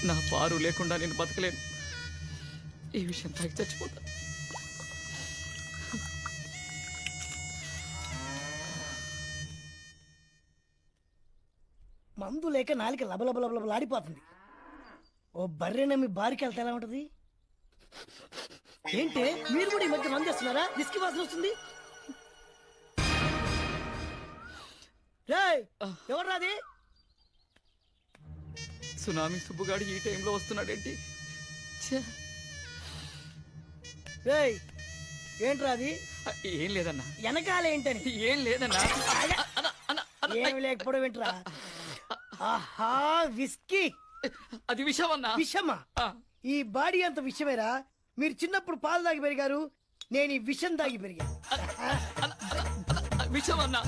నా పారు లేకుండా నేను బతకలేను. ఈ విషయం తాగి చచ్చిపోతా. మందు లేక నాలిక లబలబలబలాడిపోతుంది. ఓ బర్రెన మీ బారికి వెళ్తే ఎలా ఉంటది? ఏంటి మీరు కూడా ఈ మధ్య మందు చేస్తున్నారా? విస్కీ వాసన వస్తుంది. రేయ్, ఎవరు రాది? సునామీ సుబ్బుగాడు ఈ టైంలో వస్తున్నాడేంటి? రేయ్, ఏంట్రా అది? ఏం లేదన్నా. వెనకాల ఏంటని? ఏం లేదన్నా. ఏమి లేకపోవడం ఏంట్రా? ఆహా, విస్కీ. అది విషమన్నా. విషమా? ఈ బాడీ అంత విషమేరా. మీరు చిన్నప్పుడు పాలు తాగి పెరిగారు, నేను ఈ విషం తాగి పెరిగా. విషమన్నా.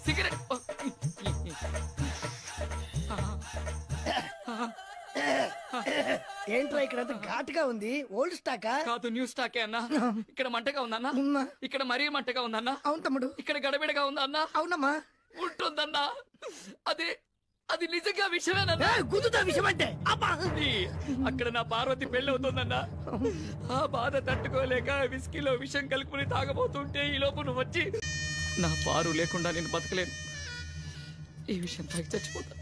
సిగరెట్. ఏంట్రా ఇక్కడ ఘాటుగా ఉంది? ఓల్డ్ స్టాకా? కాదు, న్యూ స్టాకే అన్నా. ఇక్కడ మంటగా ఉందన్నా. ఇక్కడ మరీ మంటగా ఉందన్నా. అవును తమ్ముడు. ఇక్కడ గడబిడగా ఉందా అన్నా? అవునమ్మా. ఉంటుందన్నా. అది నిజంగా విషమేనన్నా. గుద్దుతా విషయం అంటే అక్కడ నా పార్వతి పెళ్లి అవుతుందన్నా. ఆ బాధ తట్టుకోలేక విస్కీలో విషం కలుపుకుని తాగబోతుంటే ఈ లోపు నువ్వు వచ్చి, నా పారు లేకుండా నేను బతకలేను. ఈ విషయం తాగి చచ్చిపోతా.